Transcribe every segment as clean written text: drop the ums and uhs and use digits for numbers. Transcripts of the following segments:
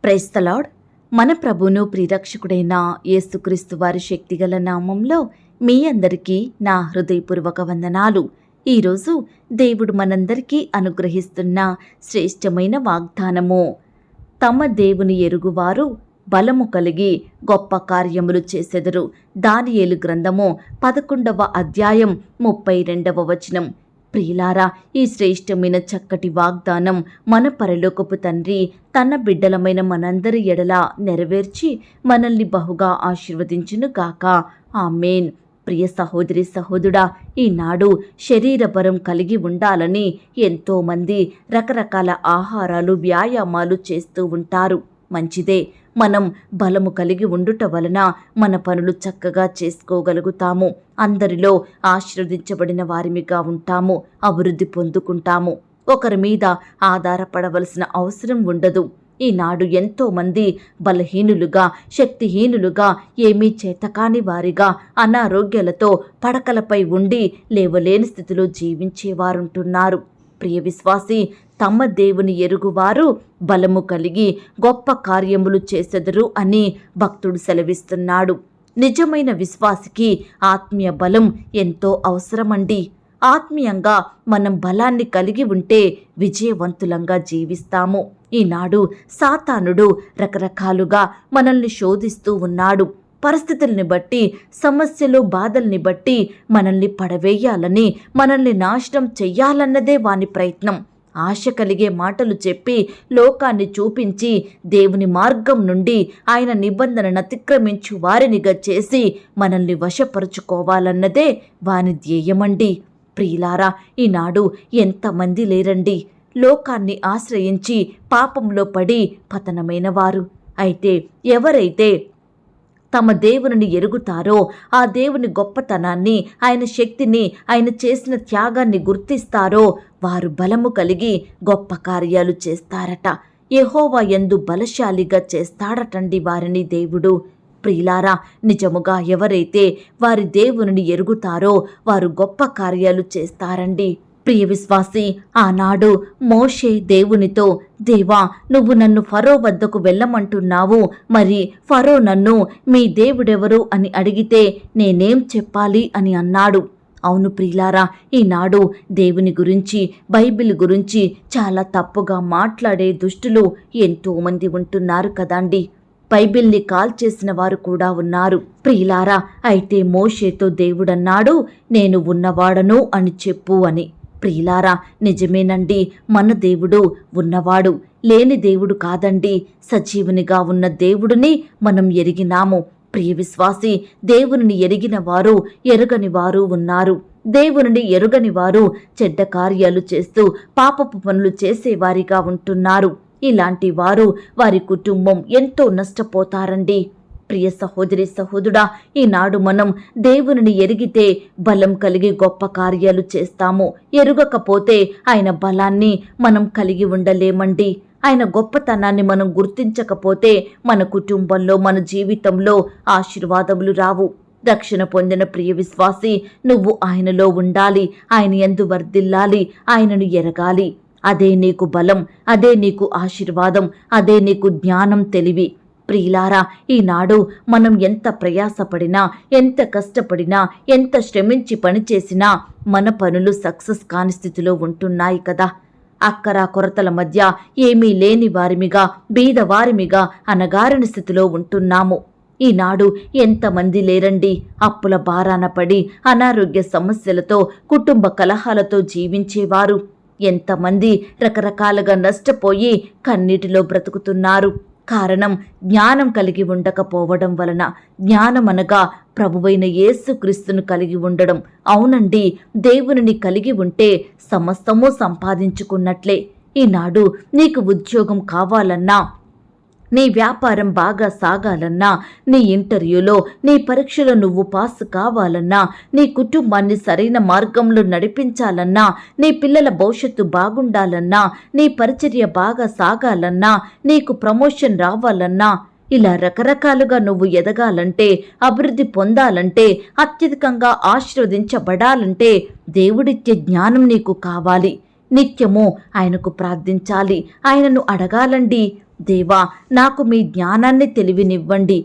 Praise the lord. మన ప్రభువును ప్రియరక్షకుడైన యేసుక్రీస్తు వారి శక్తిగల నామంలో మీ అందరికీ నా హృదయపూర్వక వందనాలు. ఈరోజు దేవుడు మనందరికీ అనుగ్రహిస్తున్న శ్రేష్టమైన వాగ్దానము, తమ దేవుని ఎరుగువారు బలము కలిగి గొప్ప కార్యములు చేసెదరు. దానియేలు గ్రంథము 11వ అధ్యాయం 32వ వచనం. ప్రియులారా, ఈ శ్రేష్టమైన చక్కటి వాగ్దానం మన పరలోకపు తండ్రి తన బిడ్డలమైన మనందరి ఎడల నెరవేర్చి మనల్ని బహుగా ఆశీర్వదించును గాక. ఆమేన్. ప్రియ సహోదరి సహోదరుడా, ఈనాడు శరీర బలం కలిగి ఉండాలని ఎంతోమంది రకరకాల ఆహారాలు వ్యాయామాలు చేస్తూ ఉంటారు. మంచిదే, మనం బలము కలిగి ఉండుట వలన మన పనులు చక్కగా చేసుకోగలుగుతాము. అందరిలో ఆశీర్వదించబడిన వారిమిగా ఉంటాము, అభివృద్ధి పొందుకుంటాము. ఒకరి మీద ఆధారపడవలసిన అవసరం ఉండదు. ఈనాడు ఎంతోమంది బలహీనులుగా, శక్తిహీనులుగా, ఏమీ చేతకాని వారిగా, అనారోగ్యాలతో పడకలపై ఉండి లేవలేని స్థితిలో జీవించేవారుంటున్నారు. ప్రియ విశ్వాసి, తమ దేవుని ఎరుగువారు బలము కలిగి గొప్ప కార్యములు చేసెదరు అని భక్తుడు సెలవిస్తున్నాడు. నిజమైన విశ్వాసికి ఆత్మీయ బలం ఎంతో అవసరమండి. ఆత్మీయంగా మనం బలాన్ని కలిగి ఉంటే విజయవంతులంగా జీవిస్తాము. ఈనాడు సాతానుడు రకరకాలుగా మనల్ని శోధిస్తూ ఉన్నాడు. పరిస్థితుల్ని బట్టి, సమస్యలు బాధల్ని బట్టి మనల్ని పడవేయాలని, మనల్ని నాశనం చెయ్యాలన్నదే వాని ప్రయత్నం. ఆశ కలిగే మాటలు చెప్పి లోకాన్ని చూపించి దేవుని మార్గం నుండి, ఆయన నిబంధనను అతిక్రమించు వారినిగా చేసి మనల్ని వశపరుచుకోవాలన్నదే వాని ధ్యేయమండి. ప్రియులారా, ఈనాడు ఎంతమంది లేరండి లోకాన్ని ఆశ్రయించి పాపంలో పడి పతనమైన వారు. అయితే ఎవరైతే తమ దేవుని ఎరుగుతారో, ఆ దేవుని గొప్పతనాన్ని, ఆయన శక్తిని, ఆయన చేసిన త్యాగాన్ని గుర్తిస్తారో వారు బలము కలిగి గొప్ప కార్యాలు చేస్తారట. యెహోవా యందు బలశాలిగా చేస్తాడటండి వారిని దేవుడు. ప్రియులారా, నిజముగా ఎవరైతే వారి దేవుని ఎరుగుతారో వారు గొప్ప కార్యాలు చేస్తారండి. ప్రియ విశ్వాసి, ఆనాడు మోషే దేవునితో, దేవా, నువ్వు నన్ను ఫరో వద్దకు వెళ్ళమంటున్నావు, మరి ఫరో నన్ను మీ దేవుడెవరు అని అడిగితే నేనేం చెప్పాలి అని అన్నాడు. అవును ప్రియులారా, ఈనాడు దేవుని గురించి, బైబిల్ గురించి చాలా తప్పుగా మాట్లాడే దుష్టులు ఎంతోమంది ఉంటున్నారు కదండి. బైబిల్ని కాల్చేసిన వారు కూడా ఉన్నారు. ప్రియులారా, అయితే మోషేతో దేవుడన్నాడు, నేను ఉన్నవాడను అని చెప్పు అని. ప్రియులారా, నిజమేనండి, మన దేవుడు ఉన్నవాడు, లేని దేవుడు కాదండి. సజీవునిగా ఉన్న దేవుడిని మనం ఎరిగినాము. ప్రియ విశ్వాసి, దేవుని ఎరిగిన వారు, ఎరుగని వారు ఉన్నారు. దేవుని ఎరుగని వారు చెడ్డ కార్యాలు చేస్తూ పాపపు పనులు చేసేవారిగా ఉంటున్నారు. ఇలాంటి వారు, వారి కుటుంబం ఎంతో నష్టపోతారండి. ప్రియ సహోదరి సహోదరుడా, ఈనాడు మనం దేవుని ఎరిగితే బలం కలిగి గొప్ప కార్యాలు చేస్తాము. ఎరుగకపోతే ఆయన బలాన్ని మనం కలిగి ఉండలేమండి. ఆయన గొప్పతనాన్ని మనం గుర్తించకపోతే మన కుటుంబంలో, మన జీవితంలో ఆశీర్వాదములు రావు. రక్షణ పొందిన ప్రియ విశ్వాసి, నువ్వు ఆయనలో ఉండాలి, ఆయన యందు వర్ధిల్లాలి, ఆయనను ఎరగాలి. అదే నీకు బలం, అదే నీకు ఆశీర్వాదం, అదే నీకు జ్ఞానం, తెలివి. ప్రియులారా, ఈనాడు మనం ఎంత ప్రయాసపడినా, ఎంత కష్టపడినా, ఎంత శ్రమించి పనిచేసినా మన పనులు సక్సెస్ కాని స్థితిలో ఉంటున్నాయి కదా. అక్కర కొరతల మధ్య ఏమీ లేని వారిమిగా, బీదవారిమిగా, అనగారిన స్థితిలో ఉంటున్నాము. ఈనాడు ఎంతమంది లేరండి అప్పుల భారాన పడి, అనారోగ్య సమస్యలతో, కుటుంబ కలహాలతో జీవించేవారు. ఎంతమంది రకరకాలుగా నష్టపోయి కన్నీటిలో బ్రతుకుతున్నారు. కారణం జ్ఞానం కలిగి ఉండకపోవడం వలన. జ్ఞానం అనగా ప్రభువైన యేసుక్రీస్తును కలిగి ఉండడం. అవునండి, దేవునిని కలిగి ఉంటే సమస్తము సంపాదించుకున్నట్లే. ఈనాడు నీకు ఉద్యోగం కావాలన్నా, నీ వ్యాపారం బాగా సాగాలన్నా, నీ ఇంటర్వ్యూలో, నీ పరీక్షలో నువ్వు పాస్ కావాలన్నా, నీ కుటుంబాన్ని సరైన మార్గంలో నడిపించాలన్నా, నీ పిల్లల భవిష్యత్తు బాగుండాలన్నా, నీ పరిచర్య బాగా సాగాలన్నా, నీకు ప్రమోషన్ రావాలన్నా, ఇలా రకరకాలుగా నువ్వు ఎదగాలంటే, అభివృద్ధి పొందాలంటే, అత్యధికంగా ఆశీర్వదించబడాలంటే దేవుడిచ్చే జ్ఞానం నీకు కావాలి. నిత్యము ఆయనకు ప్రార్థించాలి, ఆయనను అడగాలండి. దేవా, నాకు మీ జ్ఞానాన్ని తెలివినివ్వండి.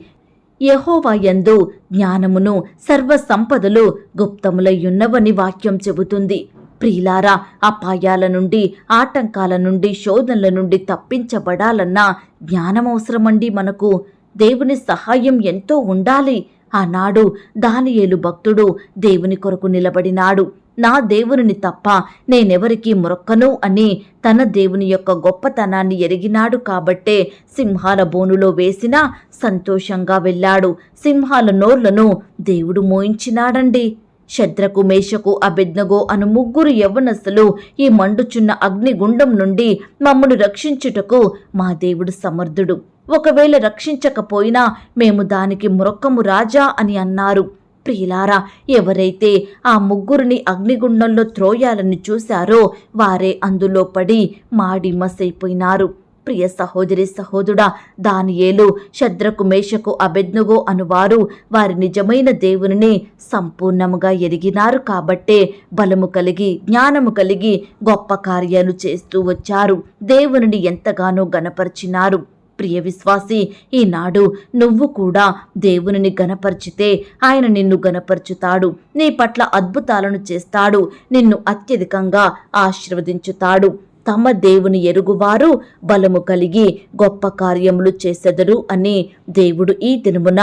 యెహోవా యందు జ్ఞానమును సర్వ సంపదలు గుప్తములయ్యున్నవని వాక్యం చెబుతుంది. ప్రియులారా, అపాయాల నుండి, ఆటంకాల నుండి, శోధనల నుండి తప్పించబడాలన్నా జ్ఞానం అవసరమండి. మనకు దేవుని సహాయం ఎంతో ఉండాలి. ఆనాడు దానియేలు భక్తుడు దేవుని కొరకు నిలబడినాడు. నా దేవునిని తప్ప నేనెవరికి మొరక్కను అని తన దేవుని యొక్క గొప్పతనాన్ని ఎరిగినాడు. కాబట్టే సింహాల బోనులో వేసినా సంతోషంగా వెళ్ళాడు. సింహాల నోర్లను దేవుడు మోయించినాడండి. శద్రకు, మేషకు, అబేద్నెగో అను ముగ్గురు యవ్వనస్తులు ఈ మండుచున్న అగ్నిగుండం నుండి మమ్మను రక్షించుటకు మా దేవుడు సమర్థుడు. ఒకవేళ రక్షించకపోయినా మేము దానికి మొరక్కము రాజా అని అన్నారు. ప్రియులారా, ఎవరైతే ఆ ముగ్గురిని అగ్నిగుండంలో త్రోయాలని చూశారో వారే అందులో పడి మాడి మసైపోయినారు. ప్రియ సహోదరి సహోదరుడా, దానియేలు, శద్రకు, మేషకు, అబేద్నెగో అనువారు వారి నిజమైన దేవునిని సంపూర్ణముగా ఎరిగినారు. కాబట్టే బలము కలిగి, జ్ఞానము కలిగి గొప్ప కార్యాలు చేస్తూ వచ్చారు. దేవునిని ఎంతగానో గణపరిచినారు. ప్రియ విశ్వాసి, ఈనాడు నువ్వు కూడా దేవునిని గణపరిచితే ఆయన నిన్ను గణపరుచుతాడు. నీ పట్ల అద్భుతాలను చేస్తాడు. నిన్ను అత్యధికంగా ఆశీర్వదించుతాడు. తమ దేవుని ఎరుగువారు బలము కలిగి గొప్ప కార్యములు చేసెదరు అని దేవుడు ఈ దినమున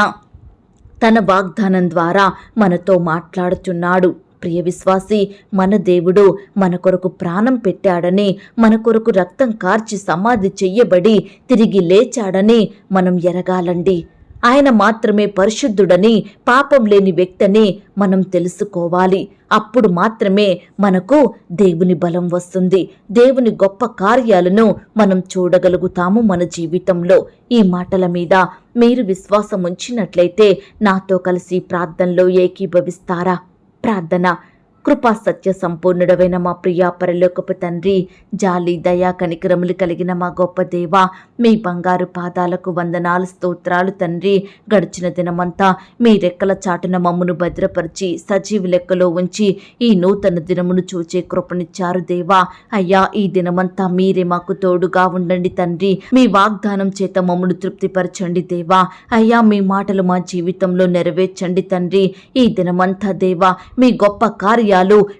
తన వాగ్దానం ద్వారా మనతో మాట్లాడుతున్నాడు. ప్రియ విశ్వాసి, మన దేవుడు మన కొరకు ప్రాణం పెట్టాడని, మన కొరకు రక్తం కార్చి సమాధి చెయ్యబడి తిరిగి లేచాడని మనం ఎరగాలండి. ఆయన మాత్రమే పరిశుద్ధుడని, పాపం లేని వ్యక్తిని మనం తెలుసుకోవాలి. అప్పుడు మాత్రమే మనకు దేవుని బలం వస్తుంది. దేవుని గొప్ప కార్యాలను మనం చూడగలుగుతాము మన జీవితంలో. ఈ మాటల మీద మీరు విశ్వాసం ఉంచినట్లయితే నాతో కలిసి ప్రార్థనలో ఏకీభవిస్తారా? ప్రార్థన. కృపా సత్య సంపూర్ణుడవైన మా ప్రియా పరలోకపు తండ్రి, జాలి, దయా, కనికరములు కలిగిన మా గొప్ప దేవా, మీ బంగారు పాదాలకు వందనాలు, స్తోత్రాలు తండ్రి. గడిచిన దినమంతా మీ రెక్కల చాటున మమ్మను భద్రపరిచి సజీవ లెక్కలో ఉంచి ఈ నూతన దినమును చూచే కృపనిచ్చారు దేవా. అయ్యా, ఈ దినమంతా మీరే మాకు తోడుగా ఉండండి తండ్రి. మీ వాగ్దానం చేత మమ్మను తృప్తిపరచండి దేవా. అయ్యా, మీ మాటలు మా జీవితంలో నెరవేర్చండి తండ్రి. ఈ దినమంతా దేవా, మీ గొప్ప కార్యాలు,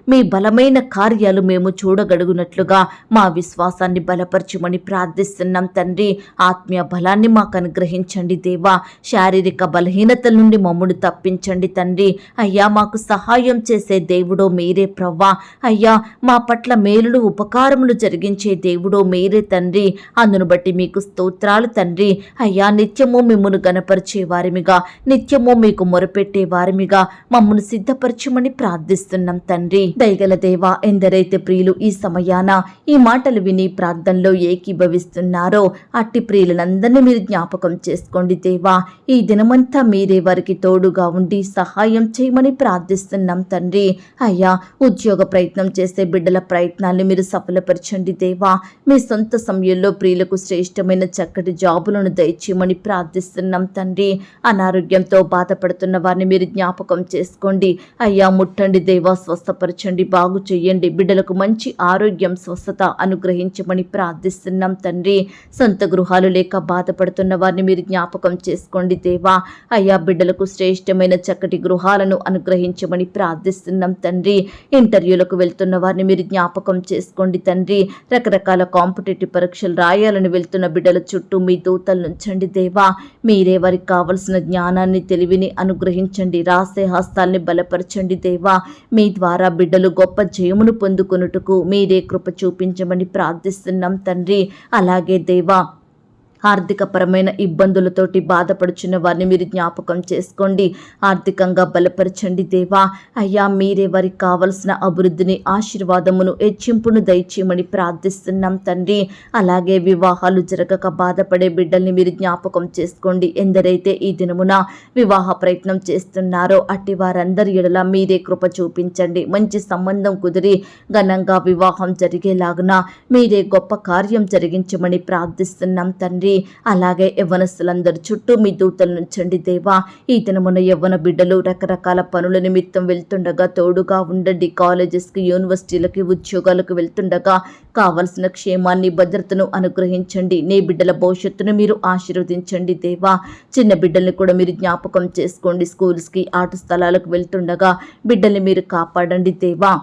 మీ బలమైన కార్యాలు మేము చూడగలుగునట్లుగా మా విశ్వాసాన్ని బలపరచమని ప్రార్థిస్తున్నాం తండ్రి. ఆత్మీయ బలాన్ని మాకు అనుగ్రహించండి దేవా. శారీరక బలహీనతల నుండి మమ్మను తప్పించండి తండ్రి. అయ్యా, మాకు సహాయం చేసే దేవుడో మీరే ప్రవ్వా. అయ్యా, మా పట్ల మేలులు, ఉపకారములు జరిగించే దేవుడో మీరే తండ్రి. అందును బట్టి మీకు స్తోత్రాలు తండ్రి. అయ్యా, నిత్యము మిమ్మను గణపరిచే వారిమిగా, నిత్యము మీకు మొరపెట్టే వారిమిగా మమ్మను సిద్ధపరచమని ప్రార్థిస్తున్నాం తండ్రి. దయగల దేవా, ఎందరైతే ప్రియులు ఈ సమయాన ఈ మాటలు విని ప్రార్థనలో ఏకీభవిస్తున్నారో అట్టి ప్రియులందరినీ మీరు జ్ఞాపకం చేసుకోండి దేవా. ఈ దినమంతా మీరే వారికి తోడుగా ఉండి సహాయం చేయమని ప్రార్థిస్తున్నాం తండ్రి. అయ్యా, ఉద్యోగ ప్రయత్నం చేసే బిడ్డల ప్రయత్నాన్ని మీరు సఫలపరచండి దేవా. మీ సొంత సమయంలో ప్రియులకు శ్రేష్టమైన చక్కటి జాబులను దయచేయమని ప్రార్థిస్తున్నాం తండ్రి. అనారోగ్యంతో బాధపడుతున్న వారిని మీరు జ్ఞాపకం చేసుకోండి అయ్యా. ముట్టండి దేవా, స్వస్థపరచండి, బాగు చెయ్యండి. బిడ్డలకు మంచి ఆరోగ్యం, స్వస్థత అనుగ్రహించమని ప్రార్థిస్తున్నాం తండ్రి. సొంత గృహాలు లేక బాధపడుతున్న వారిని మీరు జ్ఞాపకం చేసుకోండి దేవా. అయ్యా, బిడ్డలకు శ్రేష్టమైన చక్కటి గృహాలను అనుగ్రహించమని ప్రార్థిస్తున్నాం తండ్రి. ఇంటర్వ్యూలకు వెళ్తున్న వారిని మీరు జ్ఞాపకం చేసుకోండి తండ్రి. రకరకాల కాంపిటేటివ్ పరీక్షలు రాయాలని వెళ్తున్న బిడ్డల చుట్టూ మీ దూతలు నుంచండి దేవా. మీరే వారికి కావలసిన జ్ఞానాన్ని, తెలివిని అనుగ్రహించండి. రాసే హస్తాల్ని బలపరచండి దేవా. మీ ద్వారా బిడ్డలు గొప్ప జయమును పొందుకొనుటకు మీరే కృప చూపించమని ప్రార్థిస్తున్నాం తండ్రి. అలాగే దేవా, ఆర్థికపరమైన ఇబ్బందులతోటి బాధపడుచున్న వారిని మీరు జ్ఞాపకం చేసుకోండి. ఆర్థికంగా బలపరచండి దేవా. అయ్యా, మీరే వారికి కావలసిన అభివృద్ధిని, ఆశీర్వాదమును, హెచ్చింపును దయచేయమని ప్రార్థిస్తున్నాం తండ్రి. అలాగే వివాహాలు జరగక బాధపడే బిడ్డల్ని మీరు జ్ఞాపకం చేసుకోండి. ఎందరైతే ఈ దినమున వివాహ ప్రయత్నం చేస్తున్నారో అట్టి వారందరి ఎడల మీరే కృప చూపించండి. మంచి సంబంధం కుదిరి ఘనంగా వివాహం జరిగేలాగున మీరే గొప్ప కార్యం జరిగించమని ప్రార్థిస్తున్నాం తండ్రి. అలాగే యవ్వనస్తులందరి చుట్టూ మీ దూతలను ఉంచండి దేవా. ఈ దినమున యవ్వన బిడ్డలు రకరకాల పనుల నిమిత్తం వెళ్తుండగా తోడుగా ఉండండి. కాలేజెస్కి, యూనివర్సిటీలకి, ఉద్యోగాలకు వెళ్తుండగా కావలసిన క్షేమాన్ని, భద్రతను అనుగ్రహించండి. నీ బిడ్డల భవిష్యత్తును మీరు ఆశీర్వదించండి దేవా. చిన్న బిడ్డల్ని కూడా మీరు జ్ఞాపకం చేసుకోండి. స్కూల్స్కి, ఆట స్థలాలకు వెళ్తుండగా బిడ్డల్ని మీరు కాపాడండి దేవా.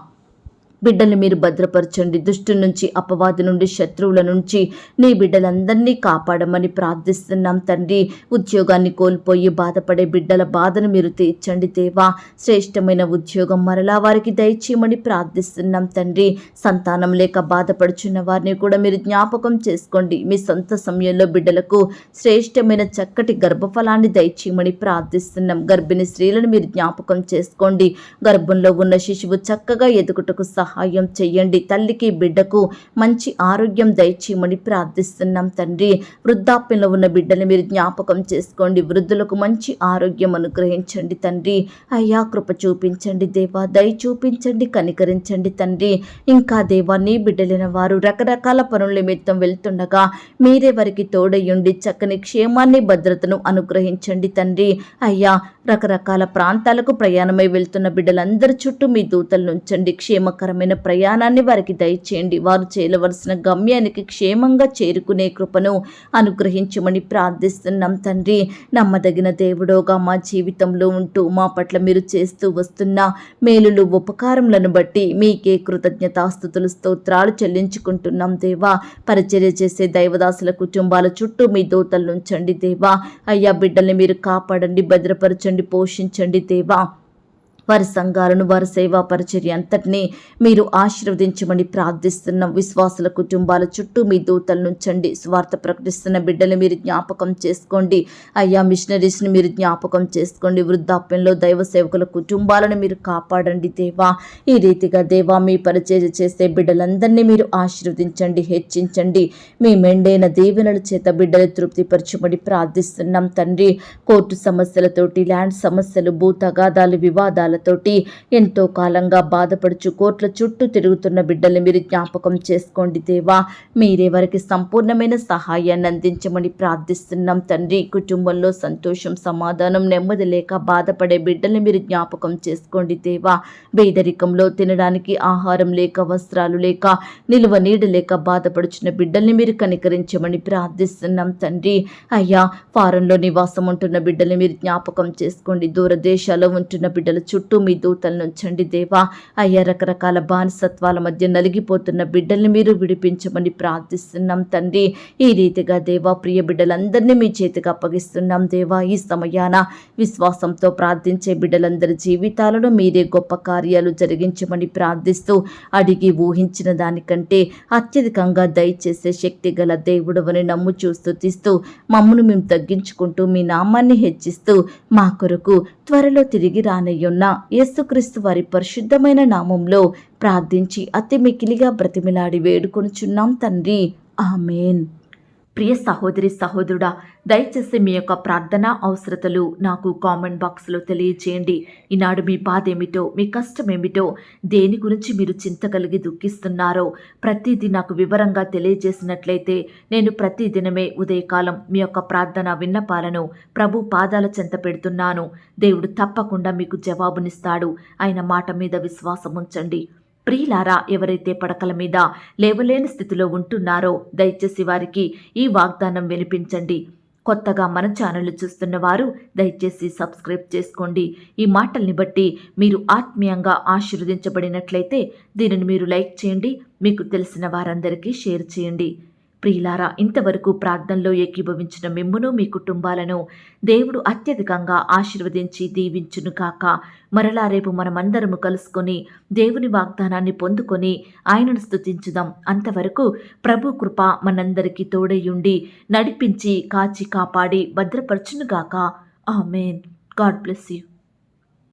బిడ్డల్ని మీరు భద్రపరచండి. దుష్టు నుంచి, అపవాది నుండి, శత్రువుల నుంచి నీ బిడ్డలందరినీ కాపాడమని ప్రార్థిస్తున్నాం తండ్రి. ఉద్యోగాన్ని కోల్పోయి బాధపడే బిడ్డల బాధను మీరు తీర్చండి దేవా. శ్రేష్టమైన ఉద్యోగం మరలా వారికి దయచేయమని ప్రార్థిస్తున్నాం తండ్రి. సంతానం లేక బాధపడుచున్న వారిని కూడా మీరు జ్ఞాపకం చేసుకోండి. మీ సొంత సమయంలో బిడ్డలకు శ్రేష్టమైన చక్కటి గర్భఫలాన్ని దయచేయమని ప్రార్థిస్తున్నాం. గర్భిణీ స్త్రీలను మీరు జ్ఞాపకం చేసుకోండి. గర్భంలో ఉన్న శిశువు చక్కగా ఎదుగుటకు సహాయం చెయ్యండి. తల్లికి, బిడ్డకు మంచి ఆరోగ్యం దయచేయమని ప్రార్థిస్తున్నాం తండ్రి. వృద్ధాప్యంలో ఉన్న బిడ్డని మీరు జ్ఞాపకం చేసుకోండి. వృద్ధులకు మంచి ఆరోగ్యం అనుగ్రహించండి తండ్రి. అయ్యా కృప చూపించండి దేవా. దయ చూపించండి, కనికరించండి తండ్రి. ఇంకా దేవా, నీ బిడ్డలైన వారు రకరకాల పనుల నిమిత్తం వెళ్తుండగా మీరే వారికి తోడయ్యుండి చక్కని క్షేమాన్ని, భద్రతను అనుగ్రహించండి తండ్రి. అయ్యా, రకరకాల ప్రాంతాలకు ప్రయాణమై వెళ్తున్న బిడ్డలందరి చుట్టూ మీ దూతలను ఉంచండి. క్షేమకరమైన ప్రయాణాన్ని వారికి దయచేయండి. వారు చేయవలసిన గమ్యానికి క్షేమంగా చేరుకునే కృపను అనుగ్రహించమని ప్రార్థిస్తున్నాం తండ్రి. నమ్మదగిన దేవుడోగా మా జీవితంలో ఉంటూ మా పట్ల మీరు చేస్తూ వస్తున్న మేలులు, ఉపకారములను బట్టి మీకే కృతజ్ఞతాస్తుతులు, స్తోత్రాలు చెల్లించుకుంటున్నాం దేవా. పరిచర్య చేసే దైవదాసుల కుటుంబాల చుట్టూ మీ దూతలను ఉంచండి దేవా. అయ్యా, బిడ్డల్ని మీరు కాపాడండి, భద్రపరచండి, పోషించండి దేవా. వారి సంఘాలను, వారి సేవా పరిచర్య అంతటినీ మీరు ఆశీర్వదించమని ప్రార్థిస్తున్నాం. విశ్వాసుల కుటుంబాల చుట్టూ మీ దూతలను ఉంచండి. స్వార్థ ప్రకటిస్తున్న బిడ్డలు మీరు జ్ఞాపకం చేసుకోండి. అయ్యా, మిషనరీస్ని మీరు జ్ఞాపకం చేసుకోండి. వృద్ధాప్యంలో దైవ సేవకుల కుటుంబాలను మీరు కాపాడండి దేవా. ఈ రీతిగా దేవా, మీ పరిచర్య చేసే బిడ్డలందరినీ మీరు ఆశీర్వదించండి, హెచ్చించండి. మీ మెండైన దీవెనల చేత బిడ్డలు తృప్తిపరచమని ప్రార్థిస్తున్నాం తండ్రి. కోర్టు సమస్యలతోటి, ల్యాండ్ సమస్యలు, భూ తగాదాలు, వివాదాలతోటి ఎంతో కాలంగా బాధపడుచు కోట్ల చుట్టూ తిరుగుతున్న బిడ్డల్ని మీరు జ్ఞాపకం చేసుకోండి దేవా. మీరే వారికి సంపూర్ణమైన సహాయాన్ని అందించమని ప్రార్థిస్తున్నాం తండ్రి. కుటుంబంలో సంతోషం, సమాధానం, నెమ్మది లేక బాధపడే బిడ్డల్ని మీరు జ్ఞాపకం చేసుకోండి దేవా. పేదరికంలో తినడానికి ఆహారం లేక, వస్త్రాలు లేక, నిలువ నీడ లేక బాధపడుచున్న బిడ్డల్ని మీరు కనికరించమని ప్రార్థిస్తున్నాం తండ్రి. అయ్యా, ఫారెన్లో నివాసం ఉంటున్న బిడ్డల్ని మీరు జ్ఞాపకం చేసుకోండి. దూరదేశాల్లో ఉంటున్న బిడ్డల చుట్టూ మీ దూతలను ఉంచండి దేవా. అయ్యా, రకరకాల బానిసత్వాల మధ్య నలిగిపోతున్న బిడ్డల్ని మీరు విడిపించమని ప్రార్థిస్తున్నాం తండ్రి. ఈ రీతిగా దేవా, ప్రియ బిడ్డలందరినీ మీ చేతికి అప్పగిస్తున్నాం దేవా. ఈ సమయాన విశ్వాసంతో ప్రార్థించే బిడ్డలందరి జీవితాలను మీరే గొప్ప కార్యాలు జరిగించమని ప్రార్థిస్తూ, అడిగి ఊహించిన దానికంటే అత్యధికంగా దయచేసే శక్తి గల దేవుడవని నమ్ముచూ స్తుతిస్తూ, మమ్మను మేము తగ్గించుకుంటూ మీ నామాన్ని హెచ్చిస్తూ, మా కొరకు త్వరలో తిరిగి రానయ్యున్న యేసుక్రీస్తు వారి పరిశుద్ధమైన నామంలో ప్రార్థించి అతి మికిలిగా బ్రతిమిలాడి వేడుకొనుచున్నాం తండ్రి. ఆమేన్. ప్రియ సహోదరి, సహోదరుడా, దయచేసి మీ యొక్క ప్రార్థన అవసరతలు నాకు కామెంట్ బాక్స్లో తెలియజేయండి. ఈనాడు మీ బాధ ఏమిటో, మీ కష్టం ఏమిటో, దేని గురించి మీరు చింత కలిగి దుఃఖిస్తున్నారో ప్రతిదీ నాకు వివరంగా తెలియజేసినట్లయితే నేను ప్రతిదినమే ఉదయకాలం మీ యొక్క ప్రార్థన విన్నపాలను ప్రభు పాదాల చెంత పెడుతున్నాను. దేవుడు తప్పకుండా మీకు జవాబునిస్తాడు. ఆయన మాట మీద విశ్వాసం ఉంచండి. ప్రియులారా, ఎవరైతే పడకల మీద లేవలేని స్థితిలో ఉంటున్నారో దయచేసి వారికి ఈ వాగ్దానం వినిపించండి. కొత్తగా మన ఛానల్ చూస్తున్న వారు దయచేసి సబ్స్క్రైబ్ చేసుకోండి. ఈ మాటల్ని బట్టి మీరు ఆత్మీయంగా ఆశీర్వదించబడినట్లయితే దీనిని మీరు లైక్ చేయండి, మీకు తెలిసిన వారందరికీ షేర్ చేయండి. ప్రియులారా, ఇంతవరకు ప్రార్థనలో ఏకీభవించిన మిమ్మును, మీ కుటుంబాలను దేవుడు అత్యధికంగా ఆశీర్వదించి దీవించును కాక. మరలా రేపు మనమందరము కలుసుకొని దేవుని వాగ్దానాన్ని పొందుకొని ఆయనను స్తుతించుదాం. అంతవరకు ప్రభు కృప మనందరికీ తోడయుండి నడిపించి, కాచి, కాపాడి భద్రపరచునుగాక. ఆమేన్. God bless you.